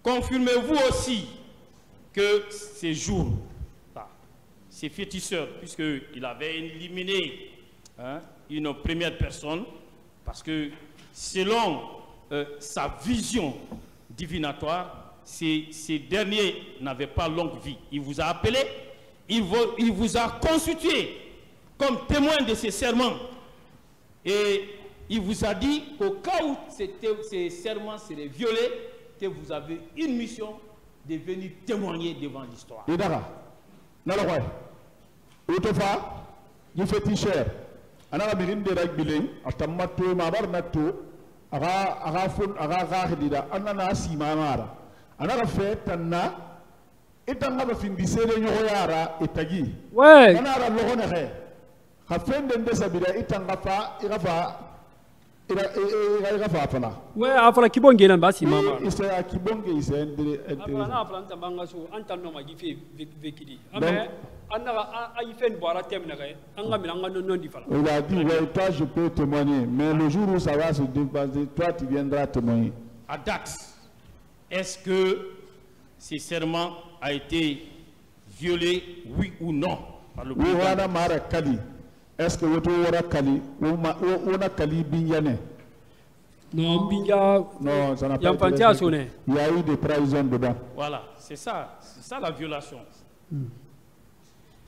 confirmez-vous aussi que ces jours, ces féticheurs, puisqu'il avait éliminé une première personne, parce que selon sa vision divinatoire, ces derniers n'avaient pas longue vie. Il vous a appelé, il vous a constitué comme témoin de ces serments. Et il vous a dit qu'au cas où ces serments seraient violés, que vous avez une mission de venir témoigner devant l'histoire. Ouais, afala kibonge na basi mama. Isa kibonge isa Afala na afala ntambanga so antanno ma gife vekidi. Ame anna ayifen boara temna kay anga milanga non di fala. Il a dit ouais, toi je peux témoigner, mais le jour où ça va se dépasser, toi tu viendras témoigner. À date, est-ce que ces serments a été violé, oui ou non, par le président? Est-ce que vous avez Kali ou Kali Binyane? Non, Binya. Non, ça n'a pas été. Il y a eu des trahisons dedans. Voilà, c'est ça la violation.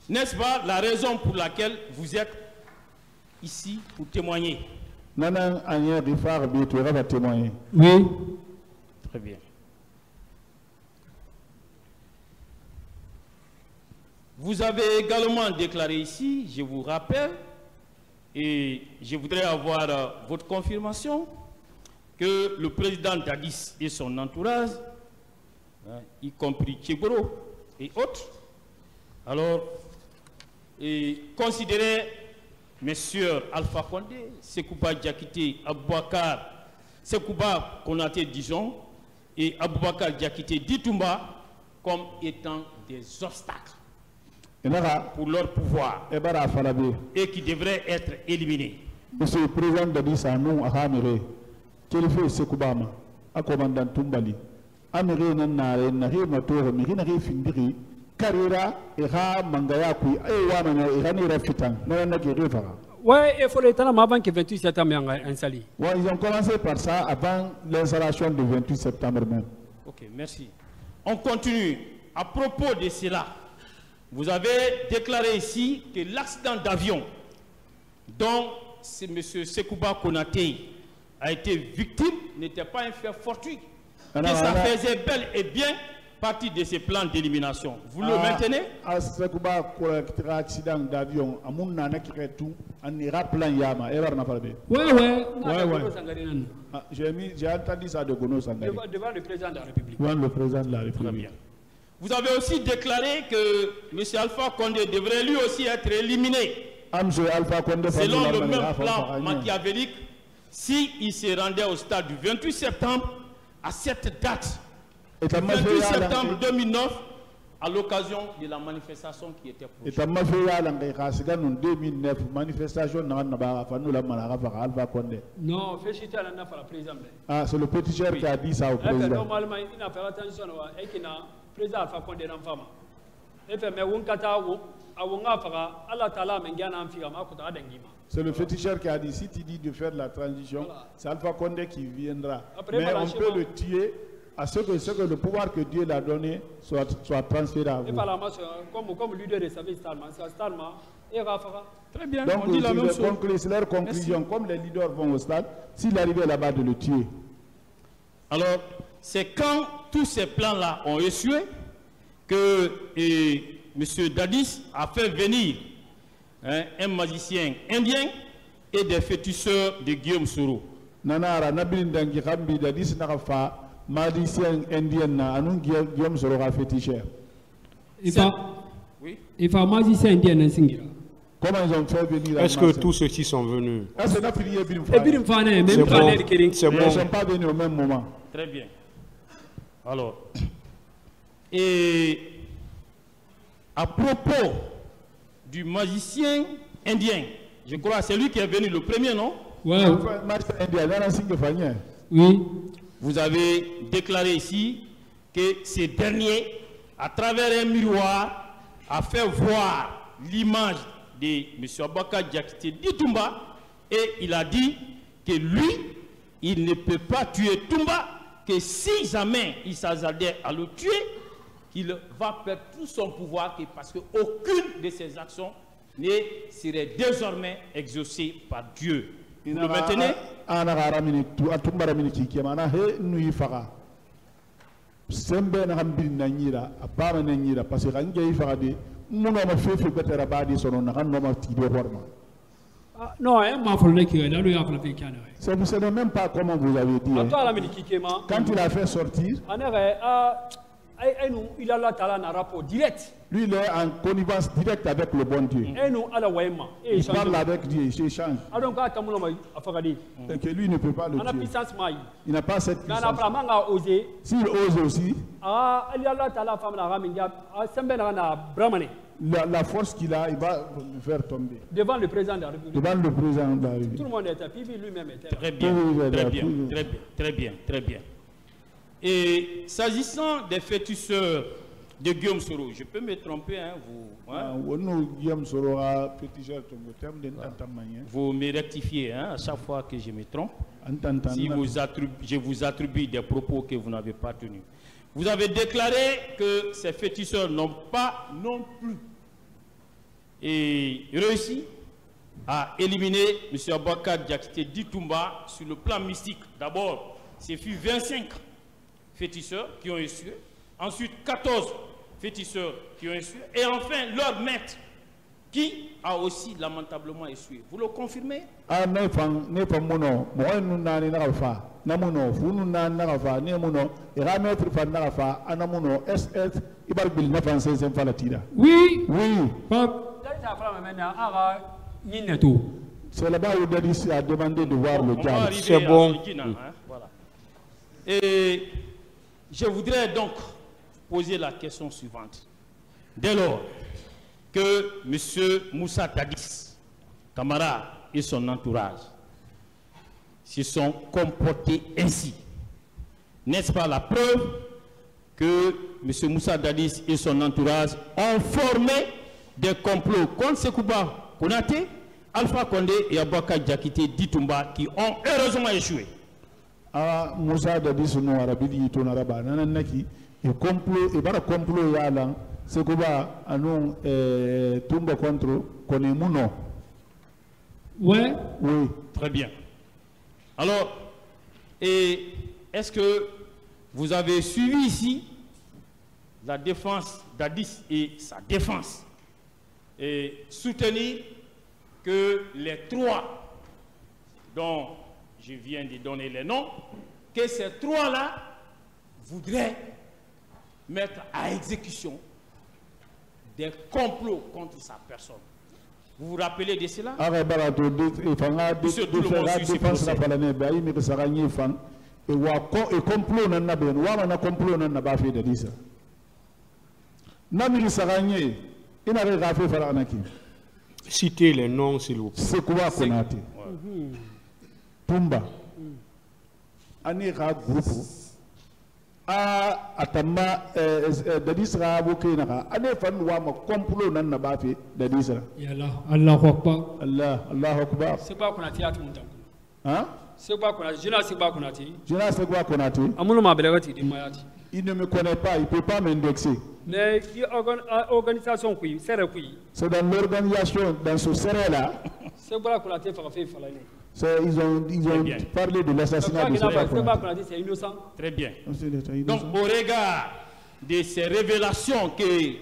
N'est-ce pas la raison pour laquelle vous êtes ici pour témoigner? Nana Anya Rifar Bietura va témoigner. Oui. Très bien. Vous avez également déclaré ici, je vous rappelle, et je voudrais avoir votre confirmation, que le président Dadis et son entourage, y compris Tchegoro et autres, alors, considéraient messieurs Alpha Condé, Sekouba Diakité, Aboubakar, Sekouba Konaté Dijon et Aboubakar Diakité Ditumba comme étant des obstacles pour leur pouvoir et qui devraient être éliminés. Monsieur le président Dadis a nous à Améré, qu'il fait Sekoubama, à commandant Tumbali, Améré Nanare, Nari Matoro, Mirinari Findiri, Carrera, Era Mangayakui, Ewana, Irani Rafitan, Nanaki Rivara. Ouais, il faut les temps avant que 28 septembre installé. Ouais, ils ont commencé par ça avant l'installation du 28 septembre même. Ok, merci. On continue. À propos de cela, vous avez déclaré ici que l'accident d'avion dont M. Sekouba Konaté a été victime n'était pas un fait fortuit. Que ça faisait bel et bien partie de ces plans d'élimination. Vous le maintenez? Sekouba Konaté accident d'avion, à mon nana qui est tout, on ira plan Yama. J'ai entendu ça de Gono Sangari. Devant le président de la République. Devant le président de la République. Très bien. Vous avez aussi déclaré que M. Alpha Condé devrait lui aussi être éliminé. Selon le même plan machiavélique, s'il se rendait au stade du 28 septembre, à cette date, le 28 septembre 2009, à l'occasion de la manifestation qui était prochaine. Non, félicité à la président. Ah, c'est le péticheur qui a dit ça au président. Normalement, il n'a pas attention et qu'il n'a président Alpha Condé dans femme. Et fait mais on kata wo awonga fara Allah taala mengana amfika makuta adengima. C'est le féticheur qui a dit si tu dis de faire la transition, c'est Alpha Condé qui viendra. Après, mais on peut le tuer à ce que le pouvoir que Dieu l'a donné soit transféré à vous. Et par la masse, comme leader de service Stalma, et Rafara. Très bien, donc on dit la même chose. C'est leur conclusion. Merci. Comme les leaders vont au stade, s'il arrivait là-bas de le tuer. Alors, c'est quand tous ces plans-là ont échoué que M. Dadis a fait venir un magicien indien et des féticheurs de Guillaume Soro. Nanara Nabilindangi Rambi Dadis Narafa, magicien indien, Anun Guillaume Soro a féticheur. Oui. Il faut un magicien indien en Singira. Comment ils ont fait venir? Est-ce que tous ceux qui sont venus? C'est bon. Ils ne sont pas venus au même moment. Très bien. Alors, et à propos du magicien indien, je crois que c'est lui qui est venu le premier, non? Ouais. Oui. Vous avez déclaré ici que ces derniers, à travers un miroir, a fait voir l'image de M. Aboubakar Diakité dit Toumba, et il a dit que lui, il ne peut pas tuer Toumba, que si jamais il s'hasardait à le tuer, qu'il va perdre tout son pouvoir, parce qu'aucune de ses actions ne serait désormais exaucée par Dieu. Vous le maintenez? Non, ça ne savez même pas comment vous avez dit. Quand il a fait sortir, il a un rapport direct. Lui, il est en connivence directe avec le bon Dieu. Il parle avec Dieu, il échange. Et que lui ne peut pas le tuer. Il n'a pas cette puissance. S'il ose aussi, la force qu'il a, il va le faire tomber. Devant le président de la République. Devant le président de la République. Tout le monde était, puis lui-même était. Très bien, très bien, très bien, très bien, très bien. Et s'agissant des féticheurs de Guillaume Soro, je peux me tromper, hein, vous me rectifiez à chaque fois que je me trompe, si je vous attribue des propos que vous n'avez pas tenus. Vous avez déclaré que ces féticheurs n'ont pas non plus réussi à éliminer M. Aboubakar Diakité dit Toumba sur le plan mystique. D'abord, ce fut 25 féticheurs qui ont échoué, ensuite 14 féticheurs qui ont échoué, et enfin leur maître qui a aussi lamentablement échoué. Vous le confirmez? Oui. Oui. C'est là-bas où Dadis a demandé de voir le diable. C'est bon. Voilà. Et je voudrais donc poser la question suivante. Dès lors que M. Moussa Dadis, Camara et son entourage se sont comportés ainsi, n'est-ce pas la preuve que M. Moussa Dadis et son entourage ont formé des complots contre Sekouba Konaté, Alpha Condé et Aboubakar Diakité dit Toumba qui ont heureusement échoué? Moussa Dadis no arabidi to naraba nanaki et complot yala Sekouba anon Toumba contre Konemuno. Ouais. Oui. Très bien. Alors, est-ce que vous avez suivi ici la défense d'Adis et sa défense et soutenu que les trois dont je viens de donner les noms, que ces trois-là voudraient mettre à exécution des complots contre sa personne? Vous vous rappelez de cela? Citez les noms, s'il vous plaît. Sekouba Konaté, Toumba, Anira Groupe, Atama Dadisra Bokenara, Anefan Wama complot Nana Bafi, Dadisra. Allah Akbar. Allah Akbar. C'est pas qu'on a tiré à tout le monde. Hein? C'est pas qu'on a tiré, c'est pas qu'on a tiré. Sekouba Konaté. Il ne me connaît pas, il ne peut pas m'indexer. Mais l'organisation, c'est dans l'organisation, dans ce serré-là. C'est pas qu'on a fait. Ils ont parlé de l'assassinat de c'est innocent. Très bien. Donc, au regard de ces révélations que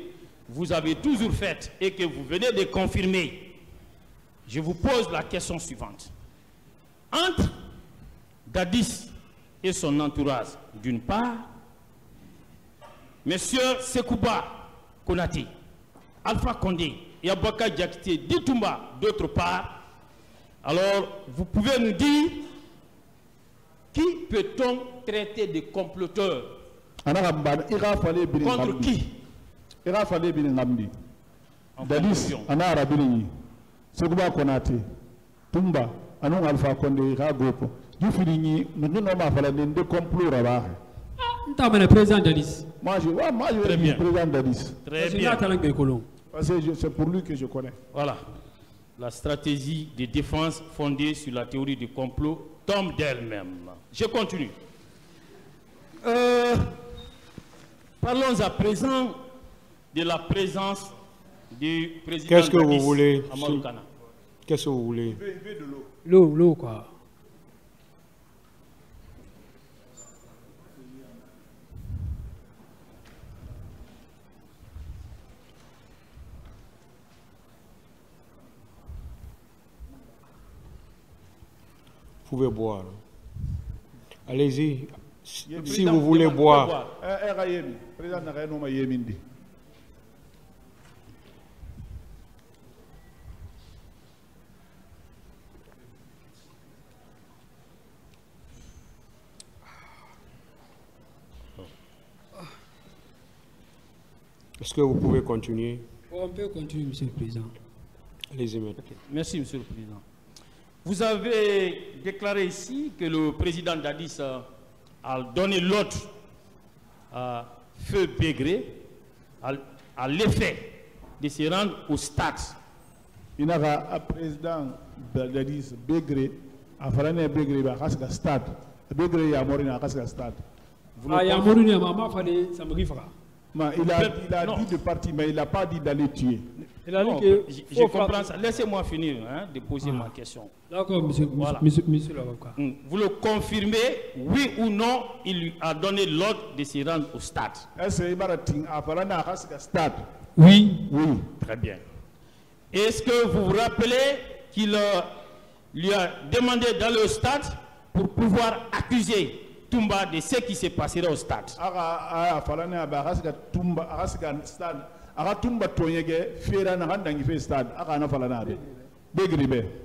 vous avez toujours faites et que vous venez de confirmer, je vous pose la question suivante. Entre Dadis et son entourage, d'une part, Monsieur Sekouba Konaté, Alpha Condé et Aboubakar Diakité dit Toumba, d'autre part, alors vous pouvez nous dire qui peut-on traiter de comploteur? Contre qui? Dadis, Anara Bilini, Sekouba Konaté, Toumba, Anon Alpha Condé, Ragopo, du Filigny, nous n'avons pas parlé de complot là-bas. président Dadis. Moi, je vais dire président Dadis. Très bien. Parce que c'est pour lui que je connais. Voilà. La stratégie de défense fondée sur la théorie du complot tombe d'elle-même. Je continue. Parlons à présent de la présence du président. Qu'est-ce que vous voulez? À Marokana. Qu'est-ce que vous voulez? De l'eau. L'eau, quoi. Vous pouvez boire. Allez-y. Si vous voulez boire. Est-ce que vous pouvez continuer? On peut continuer, Monsieur le Président. Allez-y, maintenant. Merci, Monsieur le Président. Vous avez déclaré ici que le président Dadis a donné l'ordre à Feu Bégré à l'effet de se rendre au stade. Il y a un président Dadis Bégré, à Farané Bégré, à stade. Bégré a mort à stade. Il a dit de partir, mais il n'a pas dit d'aller tuer. Non, je comprends ça. Laissez-moi finir de poser ma question. D'accord, monsieur l'avocat. Vous le confirmez, oui ou non, il lui a donné l'ordre de se rendre au stade? Oui. Oui. Très bien. Est-ce que vous vous rappelez qu'il lui a demandé d'aller au stade pour pouvoir accuser Toumba de ce qui s'est passé au stade?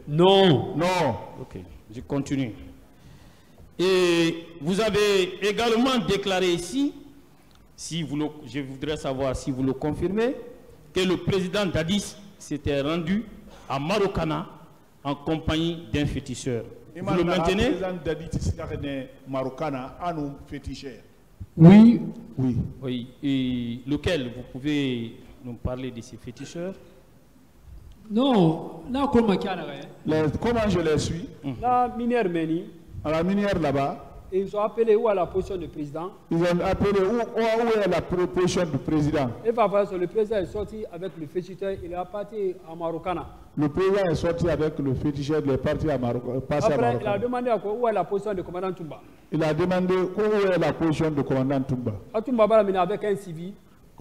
Non. Non. Ok, je continue. Et vous avez également déclaré ici, je voudrais savoir si vous le confirmez, que le président Dadis s'était rendu à Marokana en compagnie d'un féticheur. Vous le maintenez? Oui. Oui. Oui. Et lequel? Vous pouvez nous parler de ces féticheurs? Non. Là, comment je les suis? La minière Meni. À la minière là-bas. Ils ont appelé où à la position du président? Ils ont appelé où est la position du président? Et le président est sorti avec le féticheur, il est parti à Marokana. Le président est sorti avec le féticheur, il est parti à Marokana. Après, il a demandé où est la position du commandant Toumba. Il a demandé où est la position du commandant Toumba. À Toumba, avec un civil.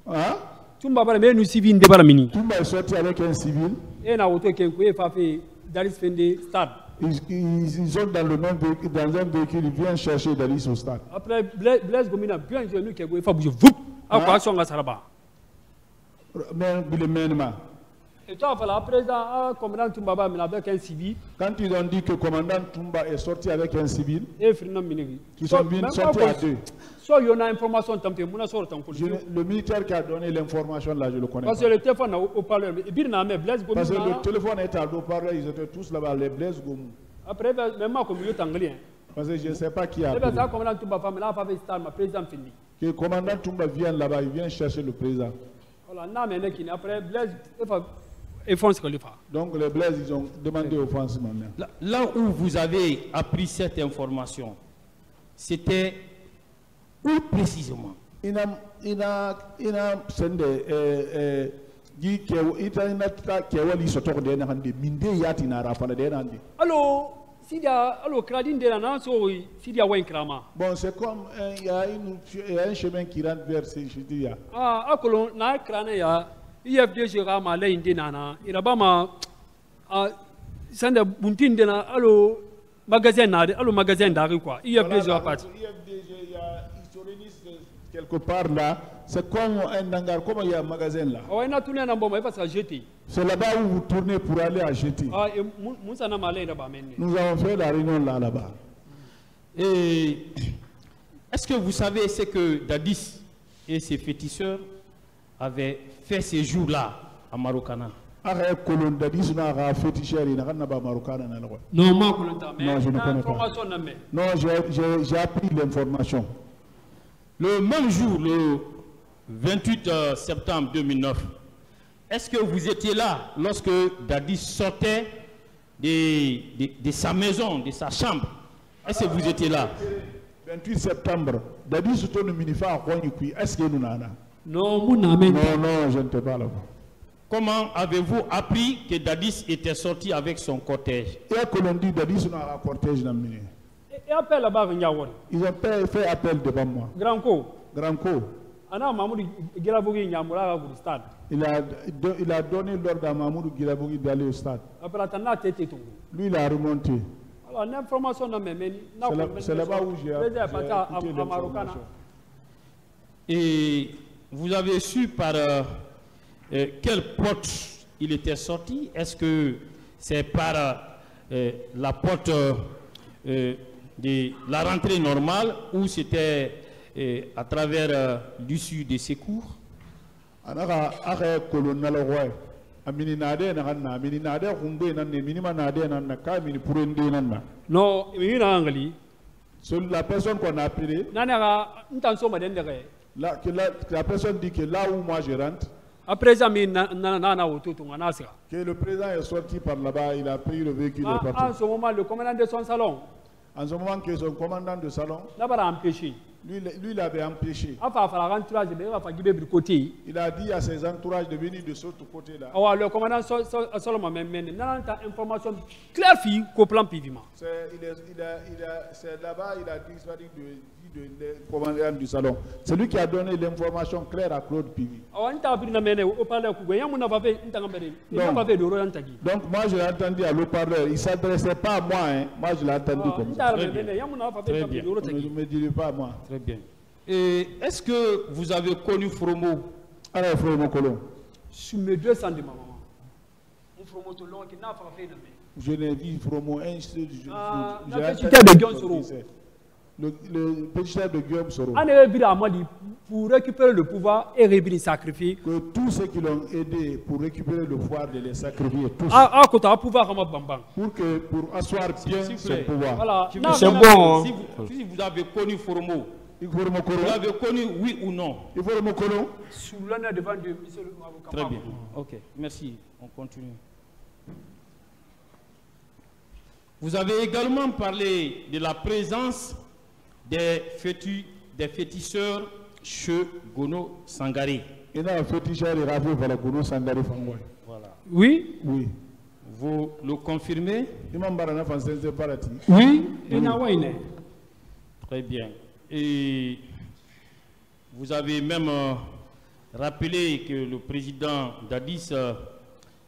Hein? Toumba, un civil de Baramini. Toumba est sorti avec un civil. Et il a auto qui a fait Dalis Fende stade. Ils sont dans le même véhicule, dans un véhicule, ils viennent chercher Dalis au stade. Après, Blaise Gomina, bien entendu, qui a fait bouger, voup, à quoi son Saraba. Mais le même. Et toi, le président, commandant Toumba, avec un civil. Quand ils ont dit que le commandant Toumba est sorti avec un civil, et Fernand Minigui, qui sont sortis à deux. Soit il y a une information, le militaire qui a donné l'information là, je le connais. Parce que le téléphone au parleur, parce que le téléphone était à haut-parleur, ils étaient tous là-bas, les Blaise Gomou. Après, même moi, comme il anglais. Parce que je ne sais pas qui a appelé. Le commandant Toumba vient là-bas, il vient chercher le président. Après, Blaise, donc les Blaise, ils ont demandé offense maintenant. Là où vous avez appris cette information, c'était où précisément? Alors, bon, c'est comme il y a un chemin qui rentre vers ces chutiers. Ah, il y a des gens qui magasin d'arrêt quoi. Il y a plusieurs parties. Quelque part là, c'est comme un hangar, comme il y a un magasin là. C'est là-bas où vous tournez pour aller à Jeté. Nous avons fait la réunion là-bas. Et est-ce que vous savez ce que Dadis et ses féticheurs avaient fait ces jours-là à Marokana? Non, je ne connais pas. Non, j'ai appris l'information. Le même jour, le 28 septembre 2009, est-ce que vous étiez là lorsque Dadis sortait de sa maison, de sa chambre? Est-ce que vous étiez là? 28 septembre, Dadis se tourne minifa à Kouanikoui. Est-ce que nous n'avons? Non, non, je ne te parle pas. Comment avez-vous appris que Dadis était sorti avec son cortège? Et que l'on dit Dadis n'a un cortège d'amener. Et appel là-bas, Ils ont fait appel devant moi. Grand Co. Grand Co. Il a donné l'ordre à Mahmoud Guirabougui d'aller au stade. Lui, il a remonté. C'est là-bas où j'ai écouté l'information. Et vous avez su par quelle porte il était sorti? Est-ce que c'est par la porte de la rentrée normale ou c'était à travers l'issue de ses cours? Non, la personne qu'on a appelée, la personne dit que là où moi je rentre, que le président est sorti par là-bas, il a pris le véhicule et est parti. En ce moment, le commandant de son salon, en ce moment que son commandant de salon, lui il avait empêché. Il a dit à ses entourages de venir de ce côté-là. Le commandant Solomon information claire qu'au plan piviment. C'est là-bas il a disparu de commandant du salon. C'est lui qui a donné l'information claire à Claude Pivi. Donc moi je l'ai entendu à l'eau-parleur. Il ne s'adressait pas à moi. Hein. Moi je l'ai entendu comme ça. Très bien. Ne me direz pas à moi. Très bien. Et est-ce que vous avez connu Fromo? Alors Fromo Colomb. Sur mes 200 de ma maman. Je n'ai vu Fromo un seul jour. Le pétiteur de Guillaume Soro. Pour récupérer le pouvoir et les sacrifier. Que tous ceux qui l'ont aidé pour récupérer le pouvoir de les sacrifier tous. Pour asseoir bien ce pouvoir. Voilà. C'est bon. Si vous avez connu Fromo, vous l'avez l'avez connu, oui ou non? Il faut le colon. Sous l'honneur devant Dieu, monsieur le avocat. Très bien. Ok, merci. On continue. Vous avez également parlé de la présence des féticheurs chez Gono Sangaré. Il y a un féticheur et ravi vers la Gono Sangaré Fangoy. Voilà. Oui. Oui. Vous le confirmez? Oui. Très bien. Et vous avez même rappelé que le président Dadis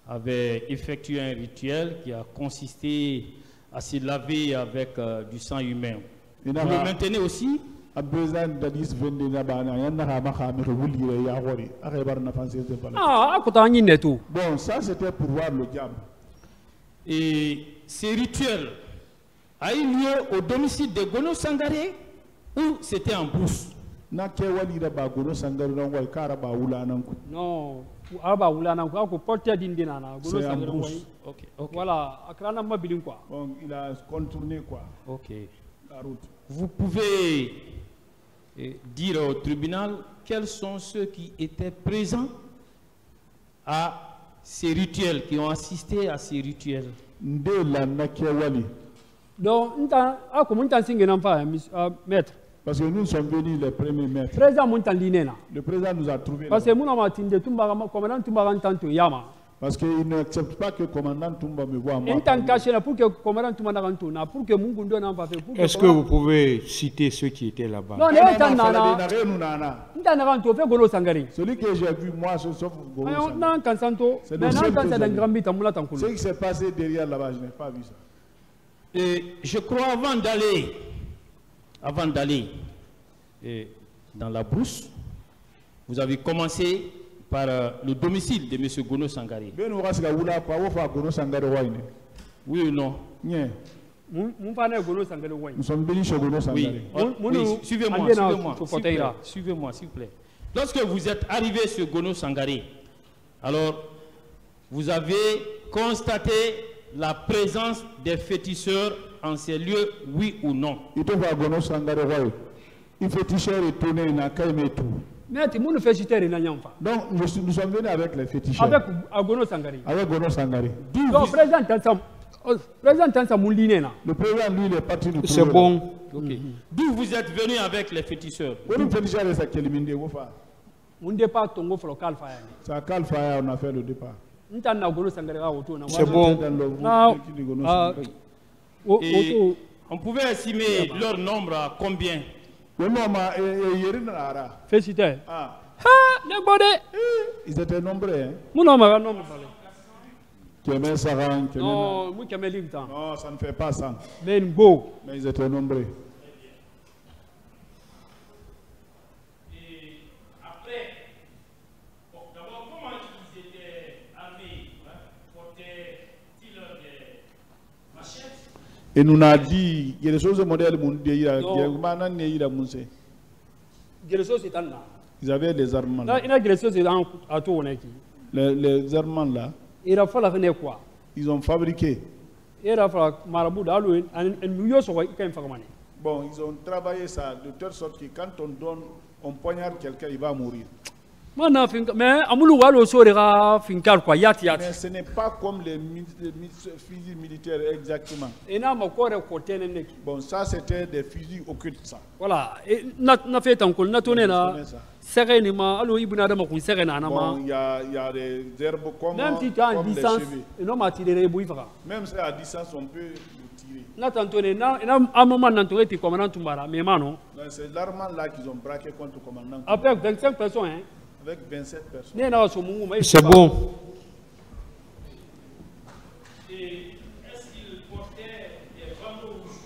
avait effectué un rituel qui a consisté à se laver avec du sang humain. Vous le maintenez aussi? Bon, ça c'était pour voir le diable. Et ces rituels a eu lieu au domicile de Gono Sangaré ou c'était en brousse? Non, c'est en brousse. Okay. Voilà, bon, il a contourné quoi. Ok. La route. Vous pouvez dire au tribunal quels sont ceux qui étaient présents à ces rituels, qui ont assisté à ces rituels? Donc, maître. Parce que nous sommes venus les premiers maîtres. Le président nous a trouvés. Parce qu'il n'accepte pas que le commandant Toumba me voit moi. Est-ce que vous pouvez citer ceux qui étaient là-bas? Celui que j'ai vu, moi, sauf Golo. Ce qui s'est passé derrière là-bas, je n'ai pas vu ça. Et je crois avant d'aller dans la brousse, vous avez commencé par le domicile de M. Gono Sangaré. Oui ou non? Nous sommes venus chez Gono Sangaré. Oui, suivez-moi, s'il vous plaît. Lorsque vous êtes arrivé sur Gono Sangaré, alors vous avez constaté la présence des féticheurs en ces lieux, oui ou non? Il féticheur est tourné, n'a qu'à aimer tout. Mais tu m'as fait chuter et n'a pas. Donc, nous sommes venus avec les féticheurs. Avec Agono Sangari. Avec Gono Sangari. Donc, président Tansa Moulinena. Le président, lui, il est parti nous C'est bon. Okay. D'où vous êtes venu avec les féticheurs? Le féticheur est ça qui élimine vous faire. Mon départ, Tongo Flokal Fire. C'est à Calfaya on a fait le départ. C'est bon. Et on pouvait estimer leur nombre à combien? Félicitations. Ah. Ne bode. Ils étaient nombreux. Hein? Mon nom est non. Non, Non, ça ne fait pas ça. Mais beau. Mais ils étaient nombreux. Et après, d'abord, comment ils étaient armés? Portaient-ils des machettes? Et nous a dit, il y a des choses modèles, ils avaient des armements. Les armements là, ils ont fabriqué. Bon, ils ont travaillé ça de telle sorte que quand on poignarde quelqu'un, il va mourir. Mais ce n'est pas comme les fusils militaires exactement. Bon, ça c'était des fusils occultes. Ça. Voilà. Bon, il y a des herbes comme, même si tu as une distance, même si à distance on peut tirer. C'est l'armement là qu'ils ont braqué contre le commandant. Avec 25 personnes. Hein? Avec 27 personnes. C'est bon. Et est-ce qu'ils portaient des bandeaux rouges?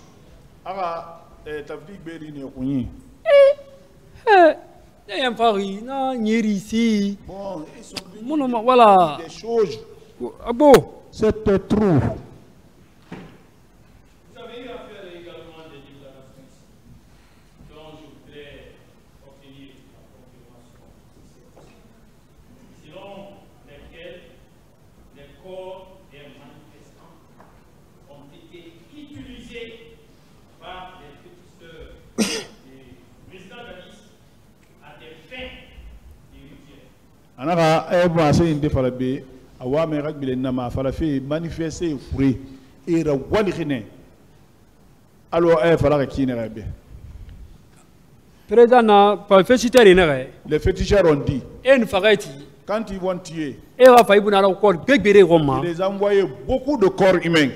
Ah, Tafdik Beri ne Okunyi. Bon, ils sont venus voilà. des choses. C'était trou. Vous avez eu à faire également des déclarations dont je voudrais obtenir la confirmation. Selon lesquelles les corps des manifestants ont été utilisés par les féticheurs du président Dadis à des fins irrituelles. Anaka eba inde falabe awame ragbile nama falafe manifester fure era walkhine alors fala kine rabe président par féticheur les féticheurs ont dit quand ils vont tuer ils les envoyer beaucoup de corps humains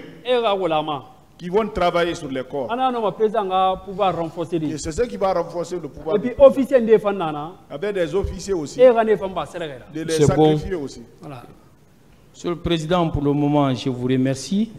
qui vont travailler sur les corps. Et c'est ce qui va renforcer le pouvoir. Et puis, officier avec des officiers aussi. De les sacrifier aussi. Voilà. Monsieur le Président, pour le moment, je vous remercie.